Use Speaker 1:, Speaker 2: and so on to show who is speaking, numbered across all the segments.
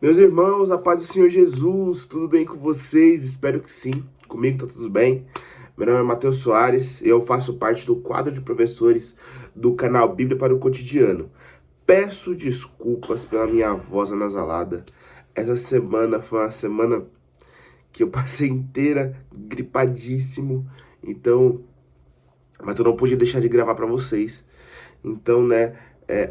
Speaker 1: Meus irmãos, a paz do Senhor Jesus, tudo bem com vocês? Espero que sim. Comigo tá tudo bem. Meu nome é Matheus Soares e eu faço parte do quadro de professores do canal Bíblia para o Cotidiano. Peço desculpas pela minha voz anasalada. Essa semana foi uma semana que eu passei inteira gripadíssimo, mas eu não podia deixar de gravar para vocês. Então, né,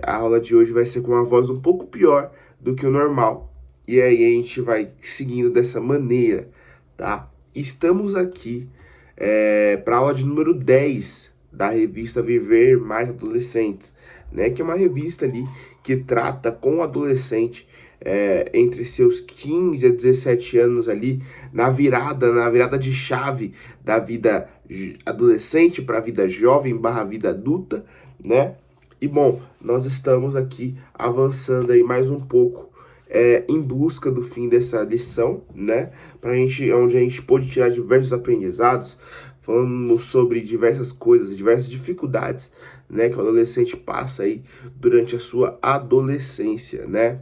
Speaker 1: a aula de hoje vai ser com uma voz um pouco pior do que o normal. E aí a gente vai seguindo dessa maneira, tá? Estamos aqui para a aula de número 10 da revista Viver Mais Adolescentes, né? Que é uma revista ali que trata com o adolescente entre seus 15 a 17 anos ali, na virada de chave da vida adolescente para a vida jovem barra vida adulta, né? E bom, nós estamos aqui avançando aí mais um pouco em busca do fim dessa lição, né? Onde a gente pôde tirar diversos aprendizados, falando sobre diversas coisas, diversas dificuldades, né? Que o adolescente passa aí durante a sua adolescência, né?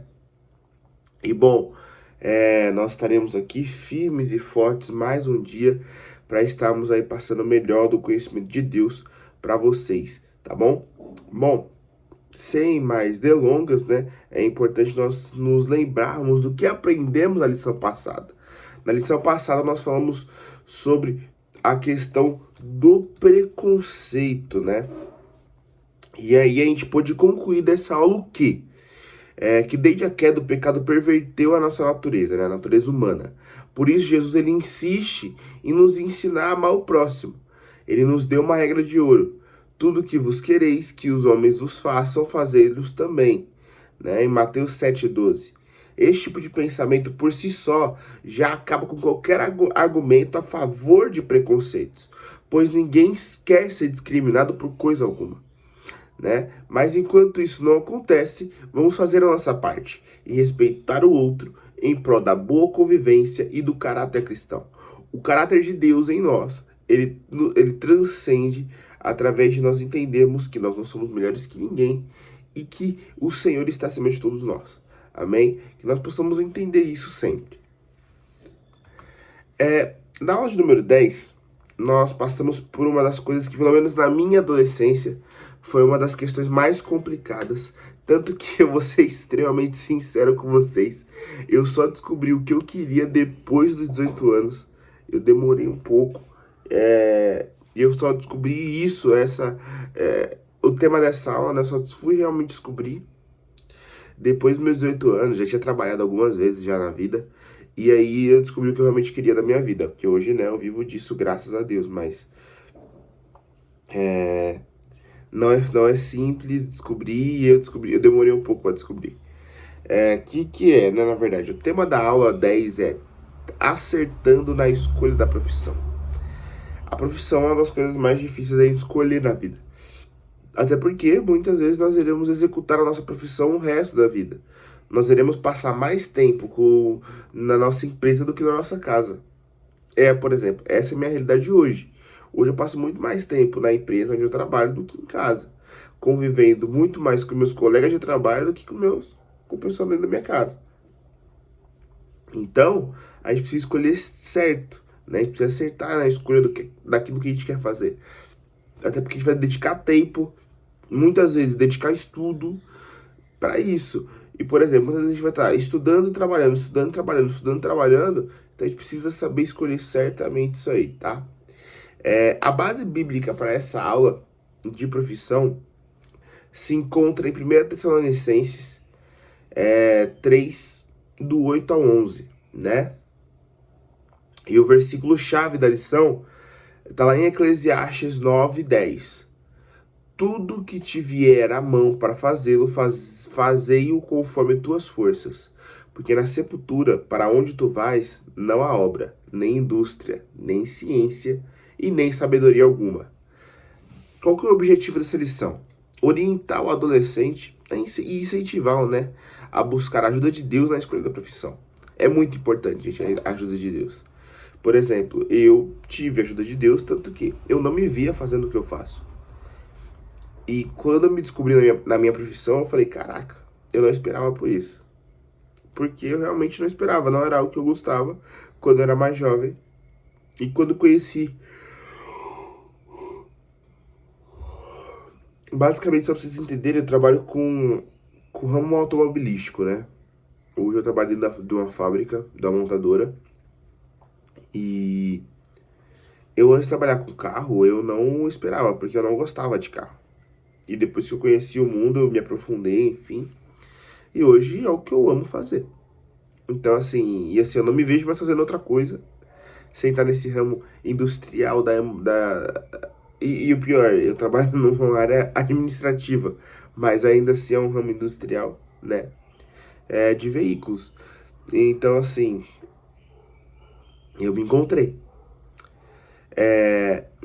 Speaker 1: E bom, nós estaremos aqui firmes e fortes mais um dia para estarmos aí passando o melhor do conhecimento de Deus para vocês, tá bom? Bom, sem mais delongas, né? É importante nós nos lembrarmos do que aprendemos na lição passada. Na lição passada nós falamos sobre a questão do preconceito, né? E aí a gente pôde concluir dessa aula o quê? Que desde a queda o pecado perverteu a nossa natureza, né? A natureza humana. Por isso Jesus ele insiste em nos ensinar a amar o próximo. Ele nos deu uma regra de ouro. Tudo que vos quereis que os homens vos façam, fazei-los também. Né? Em Mateus 7,12. Este tipo de pensamento por si só já acaba com qualquer argumento a favor de preconceitos, pois ninguém quer ser discriminado por coisa alguma. Né? Mas enquanto isso não acontece, vamos fazer a nossa parte e respeitar o outro em prol da boa convivência e do caráter cristão. O caráter de Deus em nós, ele transcende através de nós entendermos que nós não somos melhores que ninguém e que o Senhor está acima de todos nós. Amém? Que nós possamos entender isso sempre. Na aula de número 10, nós passamos por uma das coisas que, pelo menos na minha adolescência, foi uma das questões mais complicadas. Tanto que eu vou ser extremamente sincero com vocês. Eu só descobri o que eu queria depois dos 18 anos. Eu demorei um pouco. Eu só descobri isso, o tema dessa aula, né? Só fui realmente descobrir depois dos meus 18 anos. Já tinha trabalhado algumas vezes já na vida. E aí eu descobri o que eu realmente queria da minha vida. Porque hoje, né, eu vivo disso, graças a Deus. Mas não é simples descobrir, e eu demorei um pouco para descobrir. Né, na verdade, o tema da aula 10 é acertando na escolha da profissão. A profissão é uma das coisas mais difíceis de escolher na vida. Até porque muitas vezes nós iremos executar a nossa profissão o resto da vida. Nós iremos passar mais tempo na nossa empresa do que na nossa casa. Por exemplo, essa é a minha realidade hoje. Hoje eu passo muito mais tempo na empresa onde eu trabalho do que em casa, convivendo muito mais com meus colegas de trabalho do que com o pessoal dentro da minha casa. Então, a gente precisa escolher certo, né? A gente precisa acertar na escolha daquilo que a gente quer fazer. Até porque a gente vai dedicar tempo, muitas vezes dedicar estudo para isso. E, por exemplo, muitas vezes a gente vai estar estudando, trabalhando, estudando, trabalhando, estudando, trabalhando. Então a gente precisa saber escolher certamente isso aí, tá? A base bíblica para essa aula de profissão se encontra em 1 Tessalonicenses 3, do 8 ao 11, né? E o versículo-chave da lição está lá em Eclesiastes 9, 10. Tudo que te vier à mão para fazê-lo, fazei-o conforme tuas forças. Porque na sepultura, para onde tu vais, não há obra, nem indústria, nem ciência e nem sabedoria alguma. Qual que é o objetivo dessa lição? Orientar o adolescente e incentivá-lo, né, a buscar a ajuda de Deus na escolha da profissão. É muito importante, gente, a ajuda de Deus. Por exemplo, eu tive a ajuda de Deus, tanto que eu não me via fazendo o que eu faço. E quando eu me descobri na minha profissão, eu falei, caraca, eu não esperava por isso. porque eu realmente não esperava, não era algo que eu gostava quando eu era mais jovem. E quando conheci, basicamente, só pra vocês entenderem, eu trabalho com ramo automobilístico, né? Hoje eu trabalho dentro de uma fábrica, da montadora, e eu antes de trabalhar com carro, eu não esperava, porque eu não gostava de carro. E depois que eu conheci o mundo, eu me aprofundei, enfim. E hoje é o que eu amo fazer. Então, assim, e assim, eu não me vejo mais fazendo outra coisa sem estar nesse ramo industrial e o pior, eu trabalho numa área administrativa, mas ainda assim é um ramo industrial, né? De veículos. Então, assim, eu me encontrei.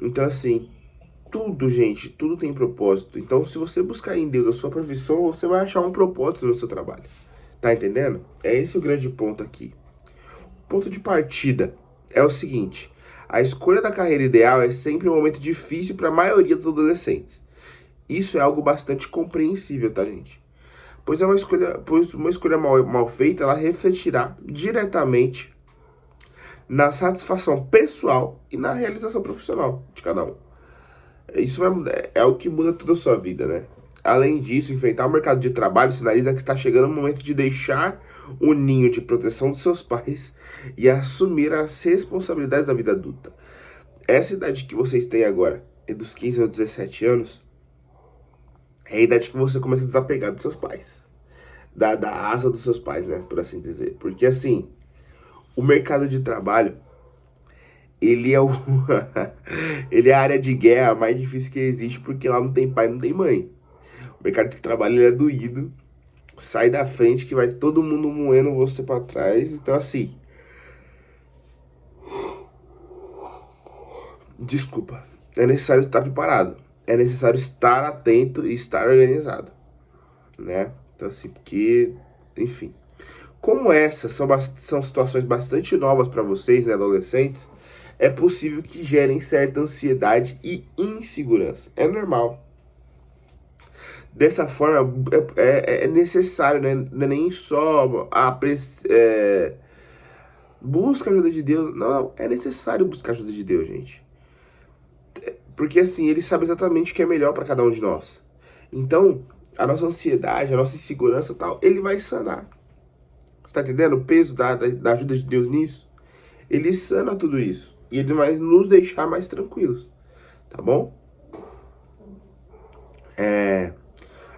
Speaker 1: Então, assim, tudo, gente, tudo tem propósito. Então, se você buscar em Deus a sua profissão, você vai achar um propósito no seu trabalho. Tá entendendo? É esse o grande ponto aqui. Ponto de partida é o seguinte: a escolha da carreira ideal é sempre um momento difícil para a maioria dos adolescentes. Isso é algo bastante compreensível, tá, gente? Pois uma escolha mal feita, ela refletirá diretamente na satisfação pessoal e na realização profissional de cada um. Isso é o que muda toda a sua vida, né? Além disso, enfrentar o mercado de trabalho sinaliza que está chegando o momento de deixar o ninho de proteção dos seus pais e assumir as responsabilidades da vida adulta. Essa idade que vocês têm agora, é dos 15 aos 17 anos, é a idade que você começa a desapegar dos seus pais. Da asa dos seus pais, né? Por assim dizer. Porque assim, o mercado de trabalho, ele é o ele é a área de guerra mais difícil que existe, porque lá não tem pai, não tem mãe. O mercado de trabalho, ele é doído. Sai da frente que vai todo mundo moendo você pra trás. Então assim, desculpa, é necessário estar preparado. É necessário estar atento e estar organizado, né? Então assim, porque, enfim. Como essas são situações bastante novas para vocês, né, adolescentes, é possível que gerem certa ansiedade e insegurança. É normal. Dessa forma, é necessário, né? Não é nem só busca a ajuda de Deus. Não, é necessário buscar a ajuda de Deus, gente. Porque assim, ele sabe exatamente o que é melhor para cada um de nós. Então, a nossa ansiedade, a nossa insegurança e tal, ele vai sanar. Você tá entendendo o peso da ajuda de Deus nisso? Ele sana tudo isso. E ele vai nos deixar mais tranquilos. Tá bom?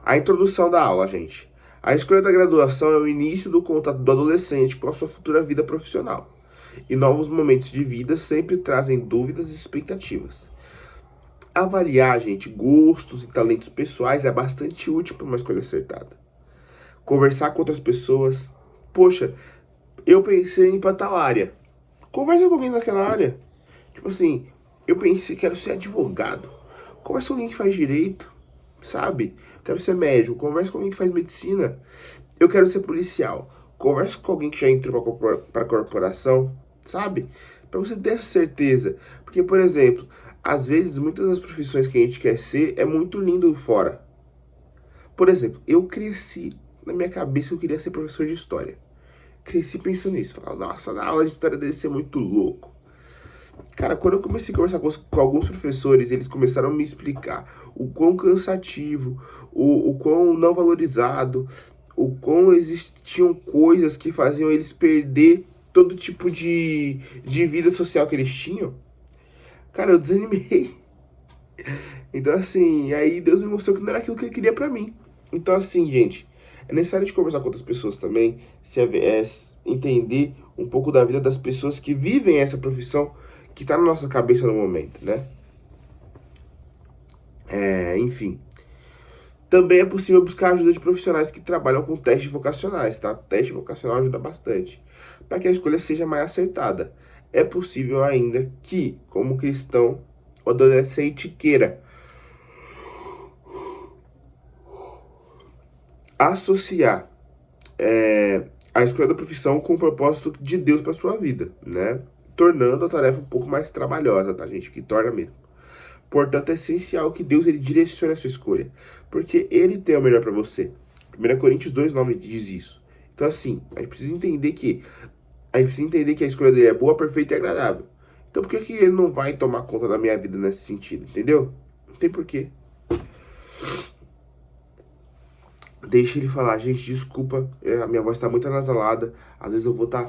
Speaker 1: A introdução da aula, gente. A escolha da graduação é o início do contato do adolescente com a sua futura vida profissional. E novos momentos de vida sempre trazem dúvidas e expectativas. Avaliar, gente, gostos e talentos pessoais é bastante útil para uma escolha acertada. Conversar com outras pessoas. Poxa, eu pensei em ir pra tal área. Conversa com alguém daquela área. Tipo assim, eu pensei que quero ser advogado. Conversa com alguém que faz direito, sabe? Quero ser médico. Conversa com alguém que faz medicina. Eu quero ser policial. Conversa com alguém que já entrou pra corporação, sabe? Pra você ter essa certeza. Porque, por exemplo, às vezes, muitas das profissões que a gente quer ser é muito lindo fora. Por exemplo, eu cresci, na minha cabeça eu queria ser professor de história. Cresci pensando nisso. Falava, nossa, na aula de história deve ser muito louco. Cara, quando eu comecei a conversar com alguns professores, eles começaram a me explicar o quão cansativo, o quão não valorizado, o quão existiam coisas que faziam eles perder todo tipo de vida social que eles tinham. Cara, eu desanimei. Então, assim, aí Deus me mostrou que não era aquilo que ele queria pra mim. Então, assim, gente, é necessário de conversar com outras pessoas também, entender um pouco da vida das pessoas que vivem essa profissão que tá na nossa cabeça no momento, né? Enfim. Também é possível buscar ajuda de profissionais que trabalham com testes vocacionais, tá? Teste vocacional ajuda bastante, para que a escolha seja mais acertada. É possível ainda que, como cristão, o adolescente queira associar a escolha da profissão com o propósito de Deus para sua vida, né? Tornando a tarefa um pouco mais trabalhosa, tá, gente? Que torna mesmo. Portanto, é essencial que Deus ele direcione a sua escolha, porque ele tem o melhor para você. 1 Coríntios 2:9 diz isso. Então, assim, a gente precisa entender que a escolha dele é boa, perfeita e agradável. Então, por que que ele não vai tomar conta da minha vida nesse sentido, entendeu? Não tem porquê. Deixa ele falar, gente, desculpa, a minha voz tá muito anasalada. Às vezes eu vou estar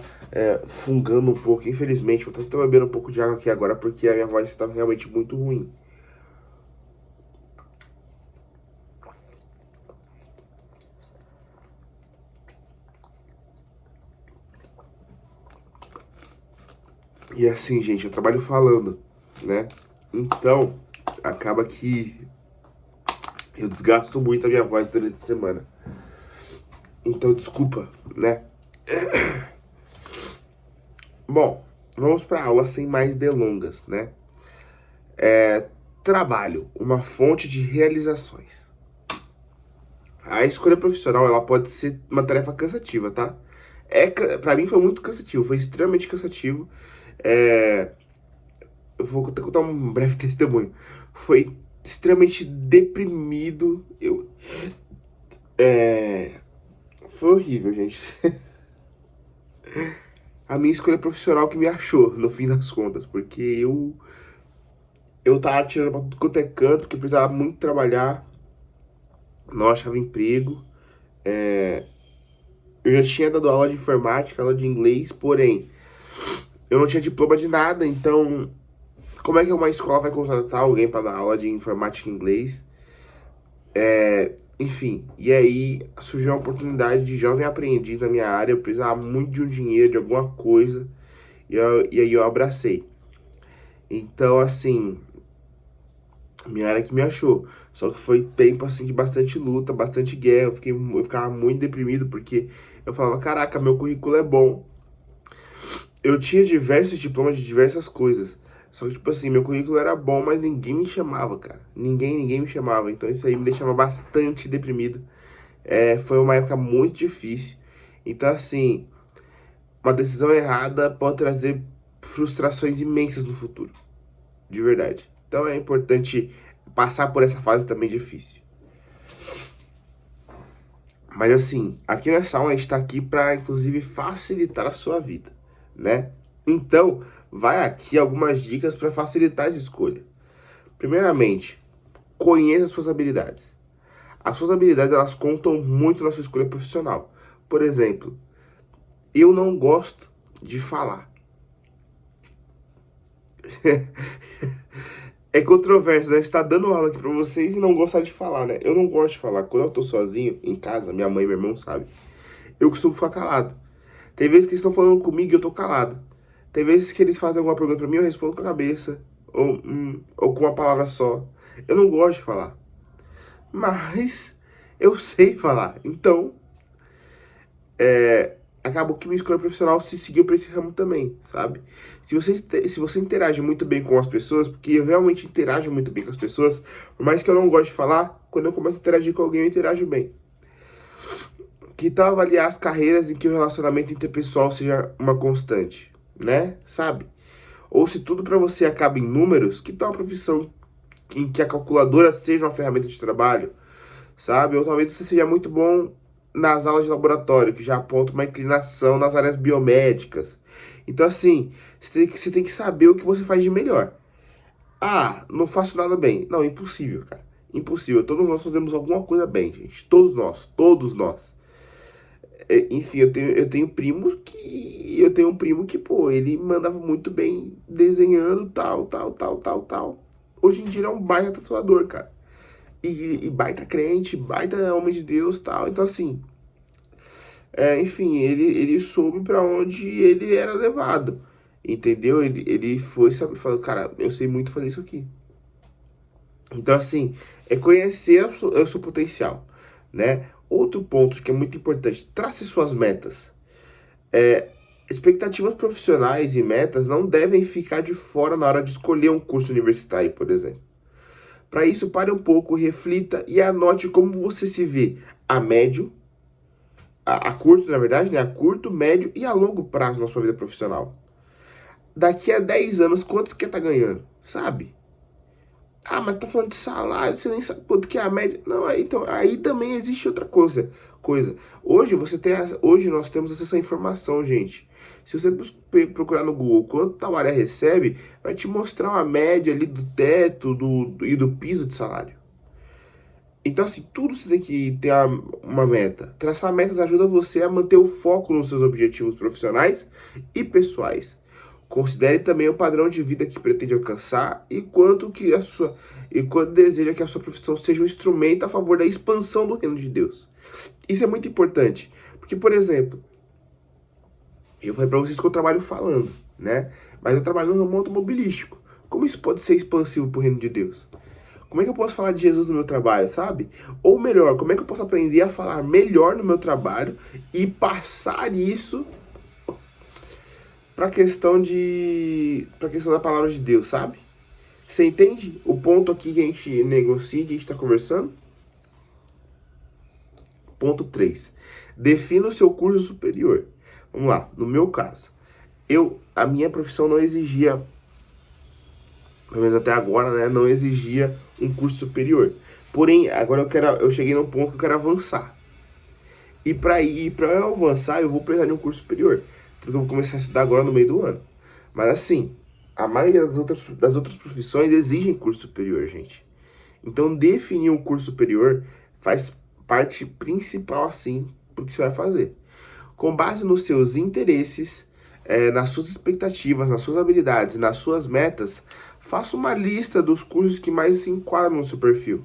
Speaker 1: fungando um pouco, infelizmente. Vou estar bebendo um pouco de água aqui agora, porque a minha voz está realmente muito ruim. E assim, gente, eu trabalho falando, né? Então, acaba que eu desgasto muito a minha voz durante a semana. Então, desculpa, né? Bom, vamos para aula sem mais delongas, né? Trabalho, uma fonte de realizações. A escolha profissional, ela pode ser uma tarefa cansativa, tá? Pra mim foi muito cansativo, foi extremamente cansativo. É, eu vou contar um breve testemunho. Foi extremamente deprimido. Foi horrível, gente. A minha escolha profissional que me achou, no fim das contas, porque eu tava tirando pra tudo quanto é canto, porque eu precisava muito trabalhar, não achava emprego. Eu já tinha dado aula de informática, aula de inglês, porém, eu não tinha diploma de nada, então como é que uma escola vai contratar alguém para dar aula de informática e inglês? Enfim, e aí surgiu uma oportunidade de jovem aprendiz na minha área, eu precisava muito de um dinheiro, de alguma coisa, e aí eu abracei. Então, assim, minha área que me achou. Só que foi tempo, assim, de bastante luta, bastante guerra, eu ficava muito deprimido, porque eu falava, caraca, meu currículo é bom. Eu tinha diversos diplomas de diversas coisas. Só que, tipo assim, meu currículo era bom, mas ninguém me chamava, cara. Ninguém me chamava. Então isso aí me deixava bastante deprimido. Foi uma época muito difícil. Então, assim, uma decisão errada pode trazer frustrações imensas no futuro. De verdade. Então é importante passar por essa fase também difícil. Mas assim, aqui nessa aula a gente tá aqui para inclusive facilitar a sua vida, né? Então, vai aqui algumas dicas para facilitar essa escolha. Primeiramente, conheça suas habilidades. As suas habilidades, elas contam muito na sua escolha profissional. Por exemplo, eu não gosto de falar. É controverso, né? Você tá dando aula aqui pra vocês e não gostar de falar, né? Eu não gosto de falar. Quando eu tô sozinho, em casa, minha mãe e meu irmão sabem, eu costumo ficar calado. Tem vezes que eles estão falando comigo e eu tô calado. Tem vezes que eles fazem alguma pergunta pra mim, eu respondo com a cabeça. Ou com uma palavra só. Eu não gosto de falar. Mas eu sei falar. Então, acabou que minha escolha profissional se seguiu pra esse ramo também, sabe? Se você interage muito bem com as pessoas, porque eu realmente interajo muito bem com as pessoas, por mais que eu não goste de falar, quando eu começo a interagir com alguém, eu interajo bem. Que tal avaliar as carreiras em que o relacionamento interpessoal seja uma constante, né? Sabe? Ou se tudo pra você acaba em números, que tal uma profissão em que a calculadora seja uma ferramenta de trabalho, sabe? Ou talvez você seja muito bom nas aulas de laboratório, que já aponta uma inclinação nas áreas biomédicas. Então, assim, você tem que saber o que você faz de melhor. Ah, não faço nada bem. Não, impossível, cara. Impossível. Todos nós fazemos alguma coisa bem, gente. Todos nós. Todos nós. Enfim, eu tenho um primo que, pô, ele mandava muito bem desenhando, tal, tal, tal, tal, tal. Hoje em dia ele é um baita tatuador, cara. E baita crente, baita homem de Deus, tal. Então, assim, enfim, ele soube pra onde ele era levado, entendeu? Ele foi, sabe, falou, cara, eu sei muito fazer isso aqui. Então, assim, é conhecer o seu potencial, né? Outro ponto que é muito importante, trace suas metas. Expectativas profissionais e metas não devem ficar de fora na hora de escolher um curso universitário, por exemplo. Para isso, pare um pouco, reflita e anote como você se vê a médio, a curto, na verdade, né? A curto, médio e a longo prazo na sua vida profissional. Daqui a 10 anos, quanto você quer estar ganhando? Sabe? Ah, mas tá falando de salário, você nem sabe quanto que é a média. Não, então, aí também existe outra coisa. coisa. Hoje nós temos acesso à informação, gente. Se você procurar no Google quanto tal área recebe, vai te mostrar uma média ali do teto e do piso de salário. Então, assim, tudo você tem que ter uma meta. Traçar metas ajuda você a manter o foco nos seus objetivos profissionais e pessoais. Considere também o padrão de vida que pretende alcançar e quanto deseja que a sua profissão seja um instrumento a favor da expansão do reino de Deus. Isso é muito importante, porque, por exemplo, eu falei para vocês que eu trabalho falando, né? Mas eu trabalho no ramo automobilístico. Como isso pode ser expansivo para o reino de Deus? Como é que eu posso falar de Jesus no meu trabalho, sabe? Ou melhor, como é que eu posso aprender a falar melhor no meu trabalho e passar isso para a questão da palavra de Deus, sabe? Você entende o ponto aqui que a gente negocia, que a gente está conversando? Ponto 3. Defina o seu curso superior. Vamos lá, no meu caso, a minha profissão não exigia, pelo menos até agora, né, não exigia um curso superior. Porém, agora eu cheguei num ponto que eu quero avançar. E para eu avançar, eu vou precisar de um curso superior. Porque eu vou começar a estudar agora no meio do ano. Mas assim, a maioria das outras profissões exigem curso superior, gente. Então, definir um curso superior faz parte principal, assim, do que você vai fazer. Com base nos seus interesses, nas suas expectativas, nas suas habilidades, nas suas metas, faça uma lista dos cursos que mais se enquadram no seu perfil.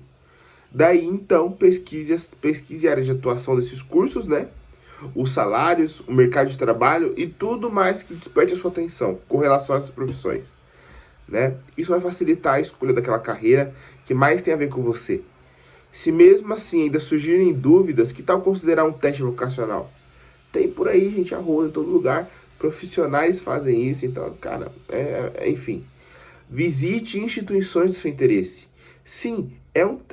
Speaker 1: Daí, então, pesquise a área de atuação desses cursos, né? Os salários, o mercado de trabalho e tudo mais que desperte a sua atenção com relação a essas profissões, né? Isso vai facilitar a escolha daquela carreira que mais tem a ver com você. Se mesmo assim ainda surgirem dúvidas, que tal considerar um teste vocacional? Tem por aí, gente, a roda em todo lugar. Profissionais fazem isso, então, cara, enfim. Visite instituições do seu interesse. Sim,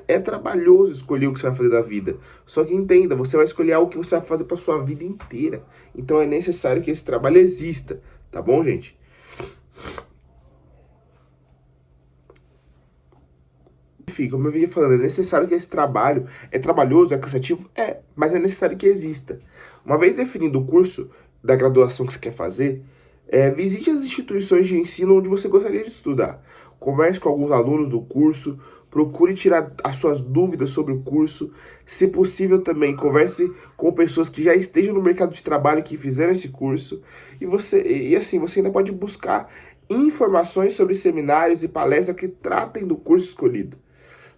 Speaker 1: é trabalhoso escolher o que você vai fazer da vida. Só que entenda, você vai escolher algo que você vai fazer para sua vida inteira. Então é necessário que esse trabalho exista, tá bom, gente? Enfim, como eu vinha falando, é necessário que esse trabalho é trabalhoso, é cansativo? Mas é necessário que exista. Uma vez definido o curso da graduação que você quer fazer, visite as instituições de ensino onde você gostaria de estudar. Converse com alguns alunos do curso, procure tirar as suas dúvidas sobre o curso. Se possível também, converse com pessoas que já estejam no mercado de trabalho e que fizeram esse curso. E assim, você ainda pode buscar informações sobre seminários e palestras que tratem do curso escolhido.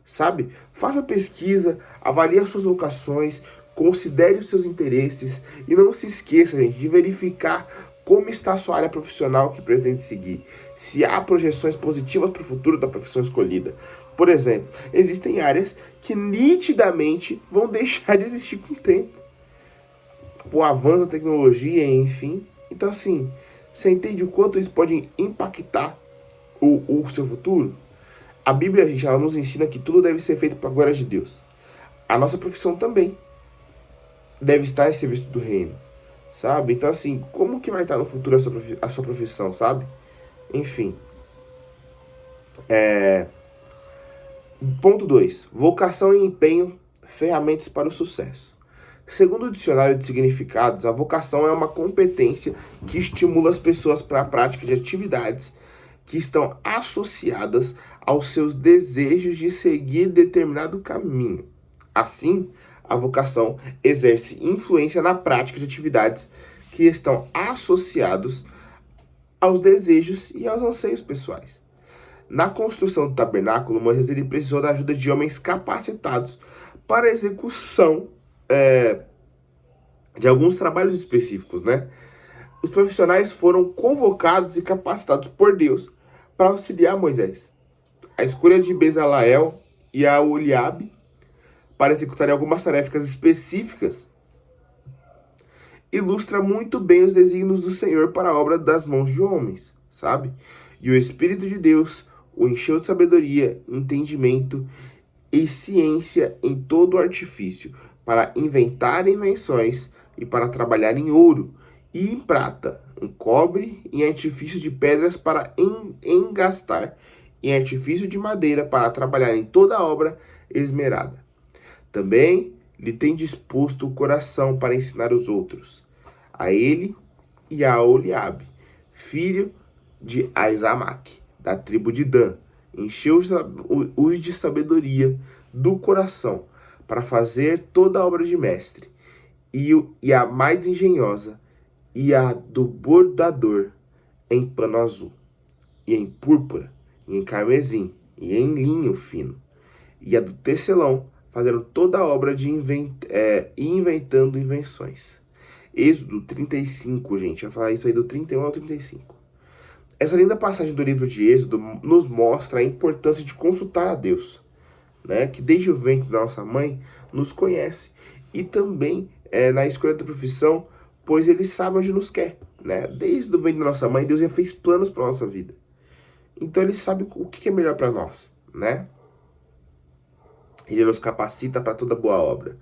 Speaker 1: Sabe? Faça pesquisa, avalie as suas vocações, considere os seus interesses e não se esqueça, gente, de verificar como está a sua área profissional que pretende seguir. Se há projeções positivas para o futuro da profissão escolhida. Por exemplo, existem áreas que nitidamente vão deixar de existir com o tempo. O avanço da tecnologia, enfim. Então, assim, você entende o quanto isso pode impactar o seu futuro? A Bíblia, gente, ela nos ensina que tudo deve ser feito para a glória de Deus. A nossa profissão também deve estar em serviço do reino, sabe? Então, assim, como que vai estar no futuro a sua profissão, sabe? Enfim. Ponto 2. Vocação e empenho, ferramentas para o sucesso. Segundo o dicionário de significados, a vocação é uma competência que estimula as pessoas para a prática de atividades que estão associadas aos seus desejos de seguir determinado caminho. Assim, a vocação exerce influência na prática de atividades que estão associados aos desejos e aos anseios pessoais. Na construção do tabernáculo, Moisés ele precisou da ajuda de homens capacitados para a execução de alguns trabalhos específicos, né? Os profissionais foram convocados e capacitados por Deus para auxiliar Moisés. A escolha de Bezaleel e a Oliabe para executarem algumas tarefas específicas ilustra muito bem os desígnios do Senhor para a obra das mãos de homens, sabe? E o Espírito de Deus o encheu de sabedoria, entendimento e ciência em todo o artifício, para inventar invenções e para trabalhar em ouro e em prata, em cobre e em artifício de pedras para engastar, em artifício de madeira para trabalhar em toda a obra esmerada. Também lhe tem disposto o coração para ensinar os outros, a ele e a Oliabe, filho de Aizamaque, da tribo de Dan. Encheu-os de sabedoria do coração para fazer toda a obra de mestre, e a mais engenhosa, e a do bordador, em pano azul, e em púrpura, e em carmesim, e em linho fino, e a do tecelão, fazendo toda a obra de inventando invenções. Êxodo 35, gente, vai falar isso aí do 31 ao 35. Essa linda passagem do livro de Êxodo nos mostra a importância de consultar a Deus, né, que desde o ventre da nossa mãe nos conhece, e também na escolha da profissão, pois ele sabe onde nos quer, né? Desde o ventre da nossa mãe, Deus já fez planos para nossa vida. Então ele sabe o que é melhor para nós, né? Ele nos capacita para toda boa obra,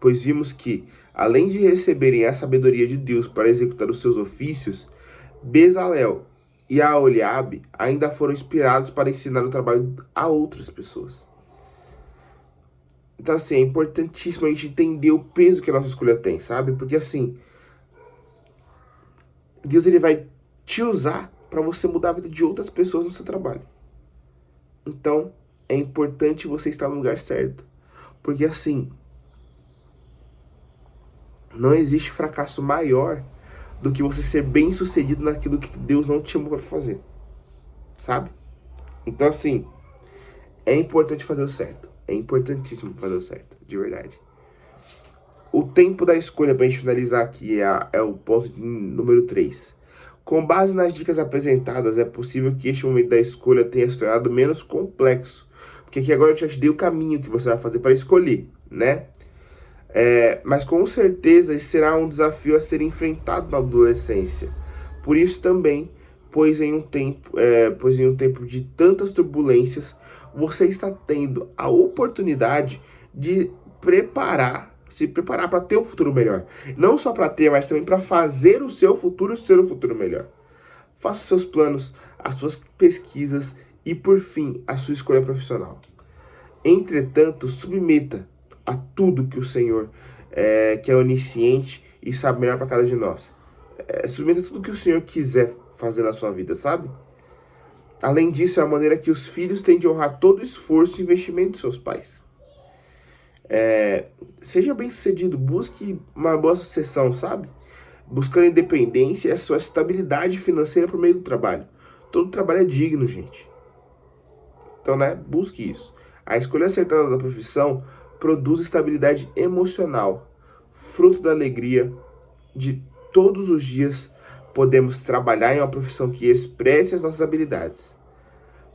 Speaker 1: pois vimos que, além de receberem a sabedoria de Deus para executar os seus ofícios, Bezalel e Aholiabe ainda foram inspirados para ensinar o trabalho a outras pessoas. Então, assim, é importantíssimo a gente entender o peso que a nossa escolha tem, sabe? Porque, assim, Deus ele vai te usar para você mudar a vida de outras pessoas no seu trabalho. Então, é importante você estar no lugar certo. Porque, assim, não existe fracasso maior do que você ser bem sucedido naquilo que Deus não te chamou para fazer. Sabe? Então, assim, é importante fazer o certo. É importantíssimo fazer o certo, de verdade. O tempo da escolha, para a gente finalizar aqui, é o ponto número 3. Com base nas dicas apresentadas, é possível que este momento da escolha tenha se tornado menos complexo. Porque aqui agora eu já te dei o caminho que você vai fazer para escolher, né? Mas com certeza esse será um desafio a ser enfrentado na adolescência. Por isso também, pois em um tempo de tantas turbulências, você está tendo a oportunidade de se preparar para ter um futuro melhor. Não só para ter, mas também para fazer o seu futuro ser um futuro melhor. Faça os seus planos, as suas pesquisas e, por fim, a sua escolha profissional. Entretanto, submeta a tudo que o Senhor, que é onisciente e sabe melhor para cada de nós. Submeta a tudo que o Senhor quiser fazer na sua vida, sabe? Além disso, é a maneira que os filhos têm de honrar todo o esforço e investimento de seus pais. Seja bem sucedido, busque uma boa sucessão, sabe? Buscando independência e a sua estabilidade financeira por meio do trabalho. Todo trabalho é digno, gente. Então, né, busque isso. A escolha acertada da profissão produz estabilidade emocional, fruto da alegria de todos os dias. Podemos trabalhar em uma profissão que expresse as nossas habilidades.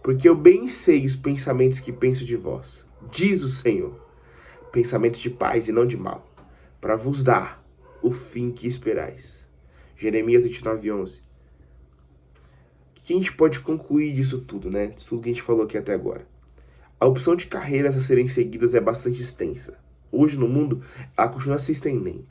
Speaker 1: Porque eu bem sei os pensamentos que penso de vós, diz o Senhor, pensamentos de paz e não de mal, para vos dar o fim que esperais. Jeremias 29:11. O que a gente pode concluir disso tudo, né? Disso tudo que a gente falou aqui até agora. A opção de carreiras a serem seguidas é bastante extensa. Hoje no mundo, ela continua se estendendo.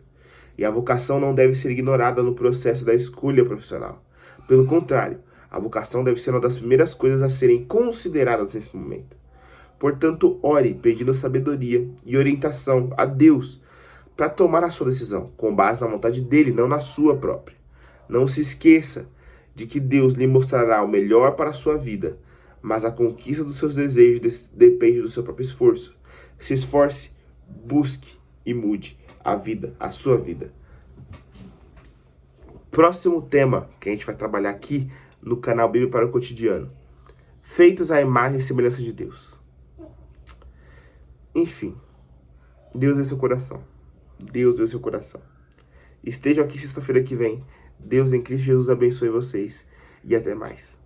Speaker 1: E a vocação não deve ser ignorada no processo da escolha profissional. Pelo contrário, a vocação deve ser uma das primeiras coisas a serem consideradas nesse momento. Portanto, ore pedindo sabedoria e orientação a Deus para tomar a sua decisão, com base na vontade dele, não na sua própria. Não se esqueça de que Deus lhe mostrará o melhor para a sua vida, mas a conquista dos seus desejos depende do seu próprio esforço. Se esforce, busque e mude a vida, a sua vida. Próximo tema que a gente vai trabalhar aqui no canal Bíblia para o Cotidiano. Feitos à imagem e semelhança de Deus. Enfim, Deus é seu coração. Deus é seu coração. Estejam aqui sexta-feira que vem. Deus em Cristo Jesus abençoe vocês. E até mais.